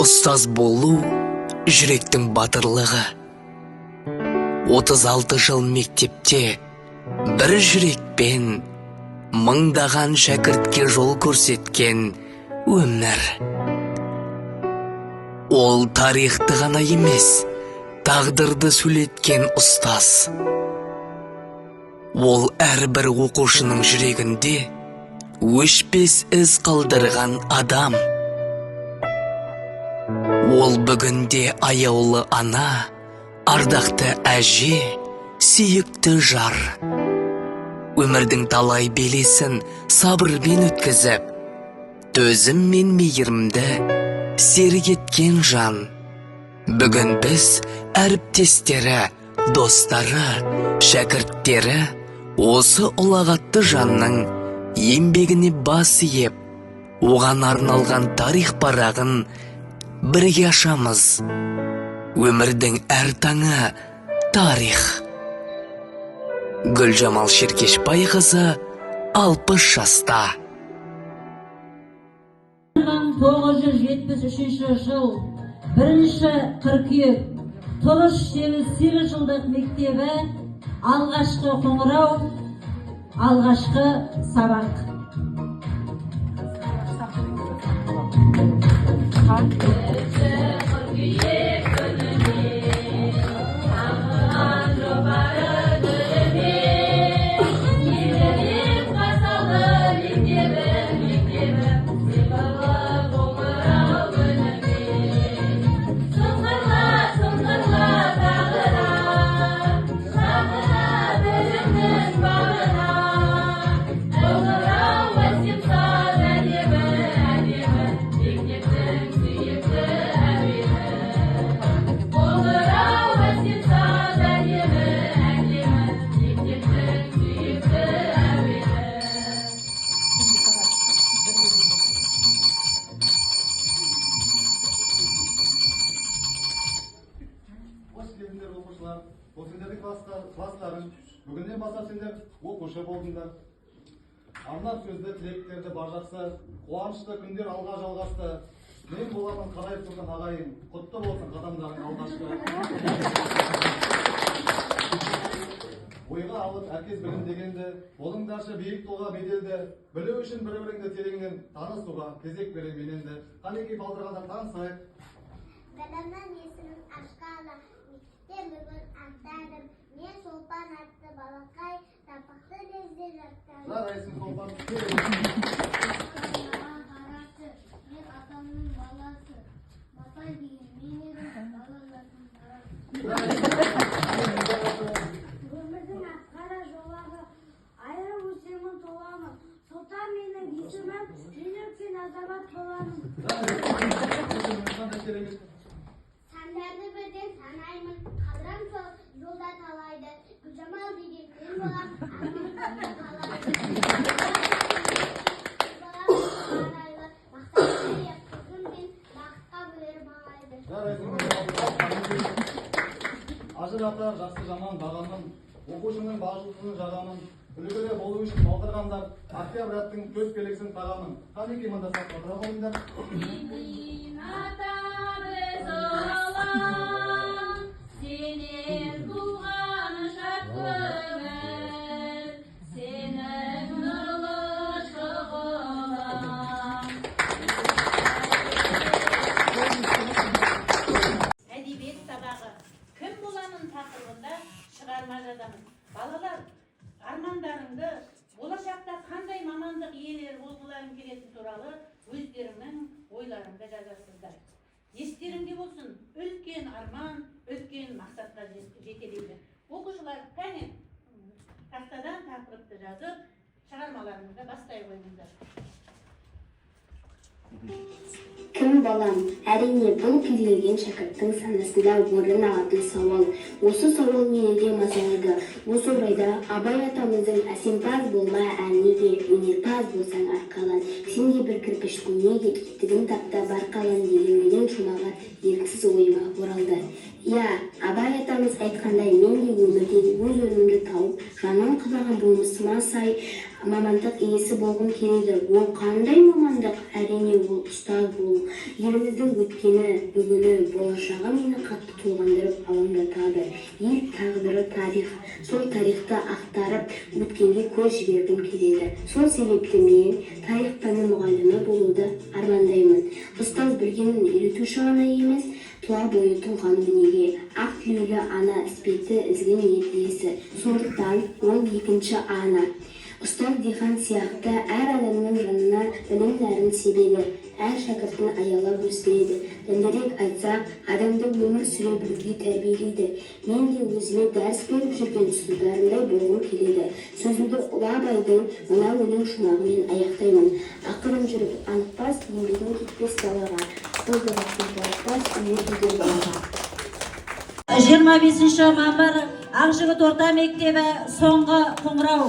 Ұстаз болу жүректің батырлығы. 36 жыл мектепте бір жүрекпен мыңдаған шәкіртке жол көрсеткен өмір. Ол тарихты ғана емес, тағдырды сөйлеткен ұстаз. Ол әрбір оқушының жүрегінде өшпес із қалдырған адам. Ол бүгінде аяулы ана, ардақты әже, сүйікті жар. Өмірдің талай белесін сабырмен өткізіп, төзім мен мейірімді серік еткен жан. Бүгін біз әріптестері, достары, шәкірттері осы ұлағатты жанның еңбегіне бас иіп, оған арналған тарих парағын бірге ашамыз. Өмірдің әр таңы тарих. Гүлжамал Шеркешбайқызы 60 жаста. 1973 жыл 1 қыркүйек Тұрыш 8 жылдық мектебі, алғашқы қоңырау, алғашқы сабақ. Класстарын бүгіннен бастап сендер оқушы болдыңдар. Арнап сөзді тілектерді бажақсы, қуанышты күндер алға жалғасты. Мен боламын қарайып тұрған ағайын, құтты болсын қадамдарың алғашқы. Ойға алып әркез білім дегенді, болыңдаршы биік тұлға беделді, білу үшін бір-біріңді тереңнен танысуға кезек берем енді. Қанекей балдырғандар танысайық. Білімнің есімін ашқалы, мектепте бүгін ақтадым. Мен Шолпан атты балақай, тапақты лезде жаттадым. Жарайсың Шолпан. Қарасы, мен атамның баласы. Батай деген мен едім, балалардың барасы. Өмірдің аққара жолағы, айры өсемін толамын. Сұлтан менің есімім, мен үлкен азамат боламын. Сандарды бірден санаймын, қадырам сол жолда талайды. Гүлжамал деген мен болам, арман қалайды. Балам мақтайды, қызым мен бақытқа бөлер балайды. Ажыратар жақсы жаман бағамын, оқушының бажылтының жағамын, үлгілі болу үшін балдырғандар, октябрьаттың төс белексін тағамын. Қанекей мында сақтадыра қойыңдар. Сенен туған шат көңіл, сенің нұрлы шұғылың. Әдебиет сабағы кім боламын тақырыбында шығарма жазамын. Балалар, армандарыңды, болашақта қандай мамандық иелері болғыларың келетіні туралы өздеріңнің ойларыңды жазасыздар. Естеріңде болсын, үлкен арман, үлкен мақсатқа жетелейді. Оқушылар кәне тақтадан тақырыпты жазып, шығармаларыңызды бастай қойыңыздар. Кім балам? Әрине бұл кез келген шәкірттің санасында орын алатын сауал. Осы сауал неге мазалайды? Осы орайда Абай атамыздың әсемпаз болма әнеге, өнерпаз болсаң арқалан. Сен де бір кірпіштің неге кетігін тапта бар қалан деген өлең шумағы еріксіз ойыма оралды. Я, Абай атамыз айтқандай, мен де өмірден өз өнімді тауып, жаным қалаған болмысыма сай мамандық иесі болғым келеді. Ол қандай мамандық? Әрине ол ұстаз болу. Еліміздің өткені, бүгіні, болашағы мені қатты толғандырып алаңдатады. Ел тағдыры тарих. Сол тарихты ақтарып, өткенге көз жібергім келеді. Сол себепті мен тарих пәні мұғалімі болуды армандаймын. Ұстаз білгенін үйретуші ғана емес, туа бойы тұлғаны өнеге, ақ тілеулі ана іспетті ізгі ниет иесі. Сондықтан 12-ші ана. Ұстаз дихан сияқты әр адамның жанына білім нәрін себеді, әр шәкіртін аялап өсіреді. Дәлірек айтсақ, адамды өмір сүре білуге тәрбиелейді. Мен де өзіме дәріс беріп жүрген ұстаздарымдай болғым келеді. Сөзімді Ұлы Абайдың мына өлең шумағымен аяқтаймын. Ақырын жүріп анықпас, еңбегің кетпес далаға. Қолдыратын қуатпас, өнер деген балаға. 25 мамыр Ақжігіт орта мектебі соңғы қоңырау.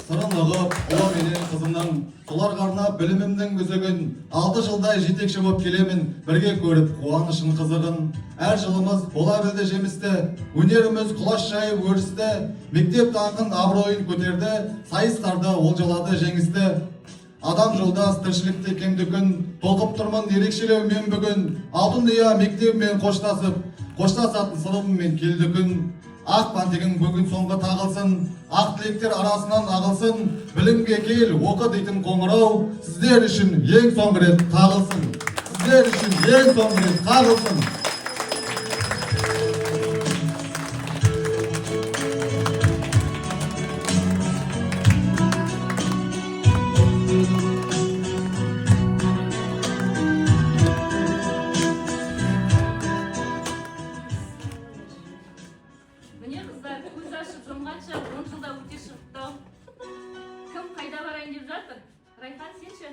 Сырынлығып, ұла менен қызымның соларға арнап білімімнің өзегін 6 жылдай жетекші болып келемін, бірге көріп қуанышын қызығын. Әр жылымыз бола білді жемісті, өнеріміз құлаш жайып өрісті, мектеп даңқын абыройын көтерді, сайыстарды олжалады жеңісті. Адам жолдас тіршілікте кемді күн, толқып тұрмын ерекшелеу мен бүгін, алтын ұя мектебімен қоштасатын сыныбыммен келді күн. Ақ пантегің бүгін соңғы тағылсын, ақ тілектер арасынан ағылсын, білімге кел, оқы дейтін қоңырау, сіздер үшін ең соңғы рет қағылсын. Сіздер үшін ең соңғы рет қағылсын. Міне қыздар, көз ашып жұмғанша 10 жылда өте шықты. Кім қайда барайын деп жатыр? Райхан, сен ше?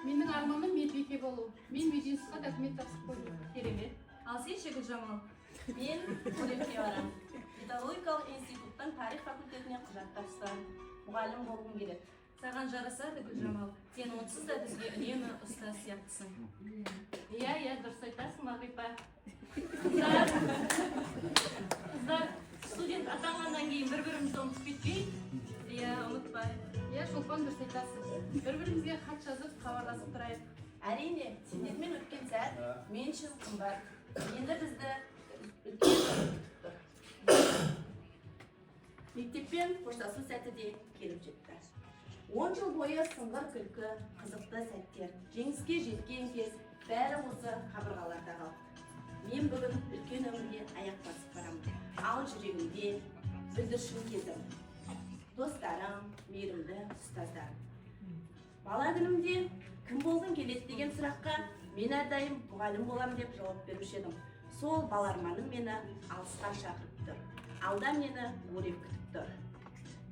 Менің арманым медбике болу. Мен мединститутқа документ тапсырып қойдым. Керемет. Ал сен ше, Гүлжамал? Мен Көлемге барам. Педагогикалық институттың тарих факультетіне құжат тапсырам. Мұғалім болғым келеді. Саған жарасады, Гүлжамал. Сен онсыз да бізге үнемі ұстаз сияқтысың. Иә, дұрыс айтасың, Мағрипа. Қыздар, студент атанғаннан кейін бір-бірімізді ұмытып кетпей? Иә, ұмытпай. Иә, Шолпан, дұрыс айтасыз. Бір-бірімізге хат жазып, хабарласып тұрайық. Әрине, сендермен өткен сәт мен үшін қымбат. Енді бізді мектеппен қоштасу сәті де келіп жетті. 10 жыл бойы сыңғыр күлкі, қызықты сәттер, жеңіске жеткен кез бәрі осы қабырғаларда қалды. Мен бүгін үлкен өмірге аяқ басып барамын. Ал жүрегімде бүлдіршін кезім. Достарым, мейірімді ұстаздарым. Бала күнімде кім болғың келеді деген сұраққа мен әрдайым мұғалім болам деп жауап беруші едім. Сол бала арманым мені алысқа шақырып тұр. Алда мені өреп күтіп тұр.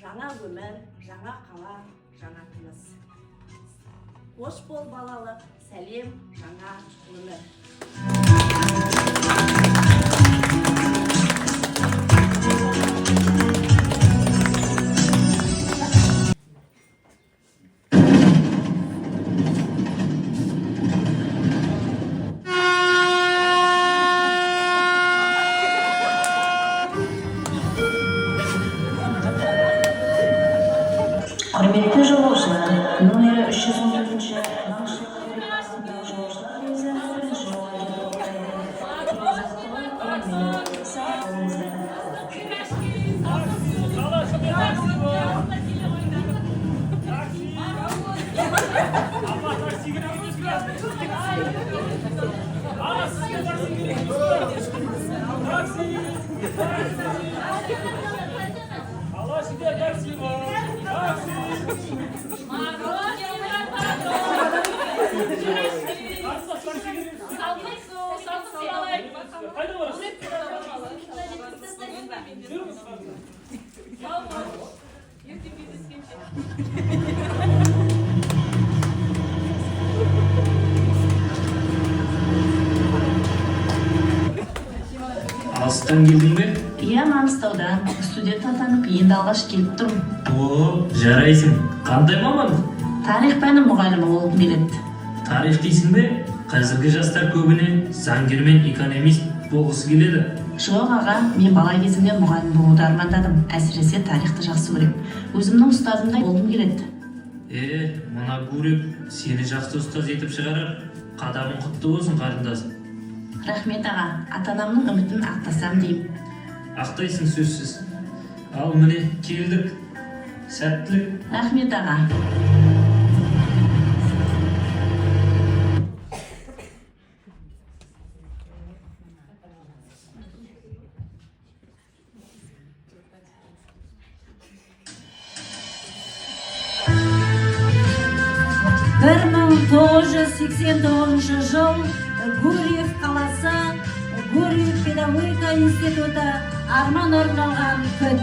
Жаңа өмір, жаңа қала, жаңа тыныс. Қош бол балалық, сәлем, жаңа өмір. Құрметті жолаушылар, номері 314-ші Маңғышлақ жолаушылар пойызы бірінші жолайды тоқтайды. Сақ болыңыздар. Алыстан келдің бе? Иә, Маңғыстаудан студент атанып енді алғаш келіп тұрмын. О, жарайсың. Қандай мамандық? Тарих пәні мұғалімі болғым келеді. Тарих дейсің бе? Қазіргі жастар көбіне заңгер мен экономист болғысы келеді. Жоқ аға, мен бала кезімнен мұғалім болуды армандадым. Әсіресе тарихты жақсы көрем. Өзімнің ұстазымдай болғым келеді. Мына Гурев сені жақсы ұстаз етіп шығарар. Қадамың құтты болсын, қарындасым. Рахмет аға, ата-анамның үмітін ақтасам деймін. Ақтайсың сөзсіз. Ал міне келдік. Сәттілік. Рахмет аға. Бір 1989 жыл Гурьев қаласы, Гурьев педагогика институты арман орындалған күн.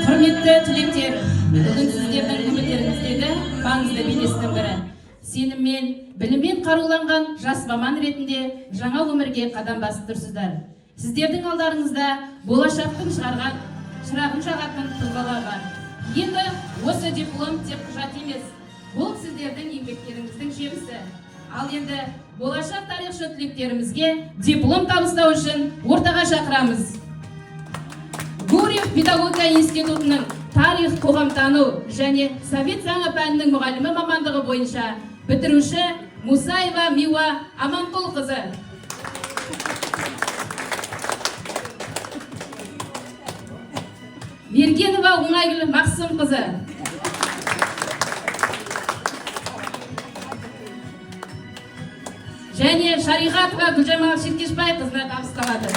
Құрметті түлектер, бүгін сіздердің өмірлеріңіздегі маңызды белестің бірі. Сеніммен, біліммен қаруланған жас маман ретінде жаңа өмірге қадам басып тұрсыздар. Сіздердің алдарыңызда болашақтың шырағын жағатын тұлғалар бар. Енді осы диплом тек құжат емес, бұл сіздердің еңбектеріңіздің жемісі. Ал енді болашақ тарихшы түлектерімізге диплом табыстау үшін ортаға шақырамыз. Гурьев педагогика институтының тарих, қоғамтану және совет заңы пәнінің мұғалімі мамандығы бойынша бітіруші Мусаева Миуа Аманқұлқызы. Мергенова Оңайгүл Мақсымқызы. Және Шариғатова Гүлжамал Шеркешбайқызына табысталады.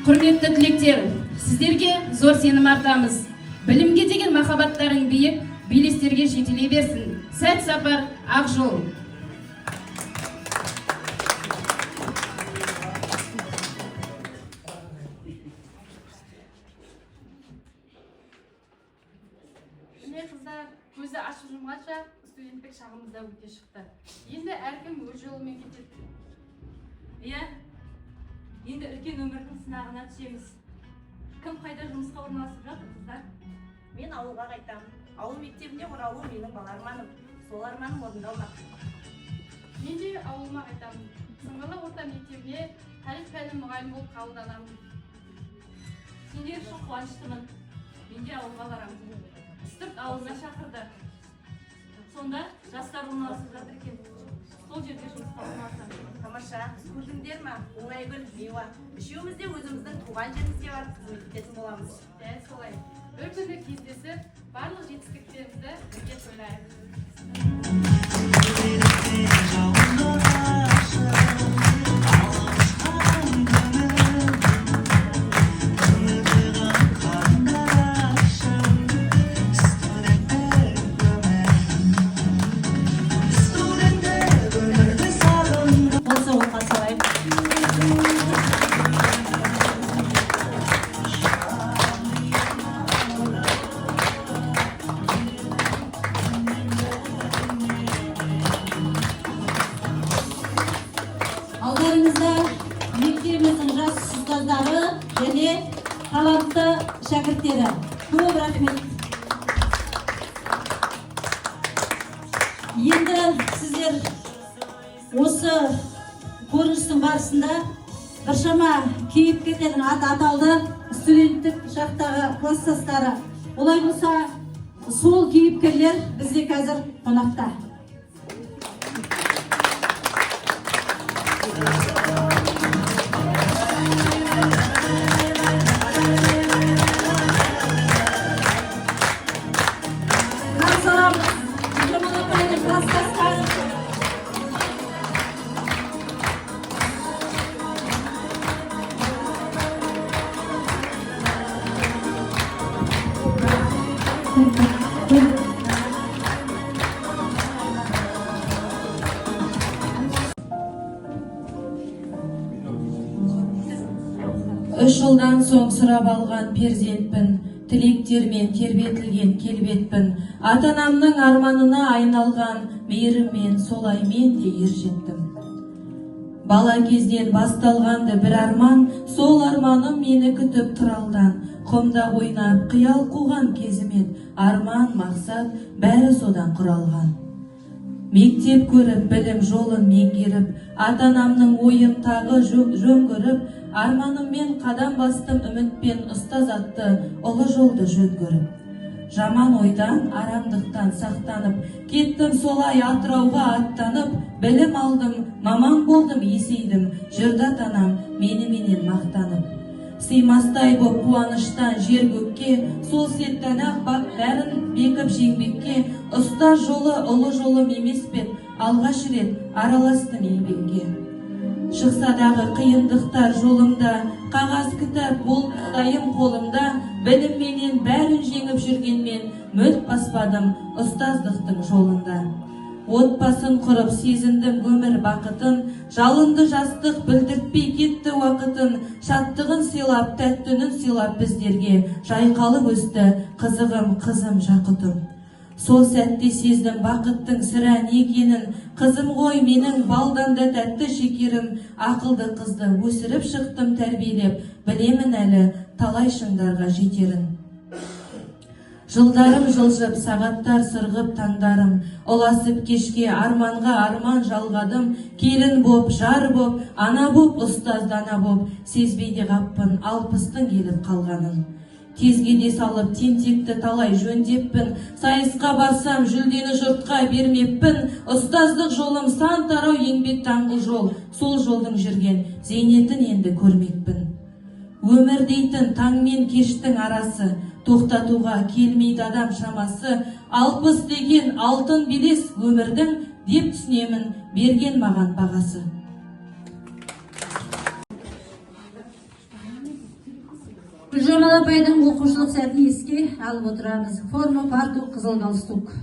Құрметті түлектер, сіздерге зор сенім артамыз. Білімге деген махаббаттарың биік, белестерге жетелей берсін. Сәт сапар, ақ жол. Міне қыздар, көзі ашып жұмғанша студенттік шағымызда өте шықты. Енді әркім өз жолымен кетеді. Иә, енді үлкен өмірдің сынағына түсеміз. Кім қайда жұмысқа орналасып жатыр, қыздар? Мен ауылға қайтамын. Ауыл мектебіне оралу менің бала арманым. Сол арманым орындалмақ. Мен де ауылыма қайтамын. Сыңғырлы орта мектебіне тарих пәні мұғалім болып қабылданамын. Сендер үшін қуаныштымын. Мен де ауылға барамын. Үстірт ауылына шақырды. Сонда жастар орналасып жатыр екен. Сол жерде жұмысқа орналасамын. Тамаша, көрдіңдер ма? Оңайгүл, Миуа. Үшеуміз де өзіміздің туған жерімізге барып қызмет ететін боламыз. Дәл солай. Бір күні кездесіп, барлық жетістіктерімізді бірге тойлайық. Алдарыңызда мектебіміздің жас ұстаздары және талантты шәкірттері. Көп рахмет. Енді сіздер осы көріністің барысында біршама кейіпкерлердің аты аталды, студенттік шақтағы класстастары. Олай болса, сол кейіпкерлер бізде қазір қонақта. Үш жылдан соң сұрап алған перзентпін, тілектермен тербетілген келбетпін, ата-анамның арманына айналған мейіріммен солаймен де ержеттім. Бала кезден басталғанды бір арман, сол арманым мені күтіп тұралдан, құмда ойнап қиял қуған кезімен, арман, мақсат бәрі содан құралған. Мектеп көріп, білім жолын меңгеріп, ата-анамның ойын тағы жөн көріп, арманыммен қадам бастым үмітпен ұстаз атты ұлы жолды жөн көріп. Жаман ойдан, арамдықтан сақтанып, кеттім солай Атырауға аттанып, білім алдым, маман болдым, есейдім, жүрді ата-анам меніменен мақтанып. Сыймастай боп қуаныштан жер көкке, сол сеттен ақ бәрін бекіп жеңбекке, ұстаз жолы ұлы жолым емес пе, алғаш рет араластым еңбекке. Шықсадағы қиындықтар жолымда, қағаз кітап болып дайым қолымда, білімменен бәрін жеңіп жүргенмен, мүлт баспадым ұстаздықтың жолында. Отбасын құрып сезіндім өмір бақытын, жалынды жастық білдіртпей кетті уақытын, шаттығын сыйлап, тәттінін сыйлап біздерге, жайқалып өсті қызығым, қызым, жақұтым. Сол сәтте сездім бақыттың сірә не екенін, қызым ғой менің балдан да тәтті шекерім, ақылды қызды өсіріп шықтым тәрбиелеп, білемін әлі талай шыңдарға жетерін. Жылдарым жылжып, сағаттар сырғып таңдарым, ұласып кешке арманға арман жалғадым, келін боп, жар боп, ана боп, ұстаз дана боп, сезбейде қаппын алпыстың келіп қалғанын. Тезгеде салып тентекті талай жөндеппін, сайысқа барсам жүлдені жұртқа бермеппін, ұстаздық жолым сан тарау еңбек даңғыл жол, сол жолдың жүрген зейнетін енді көрмекпін. Өмір дейтін таң мен кештің арасы, тоқтатуға келмейді адам шамасы, 60 деген алтын белес өмірдің, деп түсінемін берген маған бағасы. Гүлжамал апайдың оқушылық сәтін еске алып отырамыз. Форма, фартук, қызыл галстук.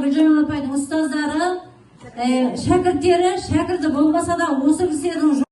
Гүлжамал апайдың ұстаздары, шәкірттері, шәкірті болмаса да осы кісілердің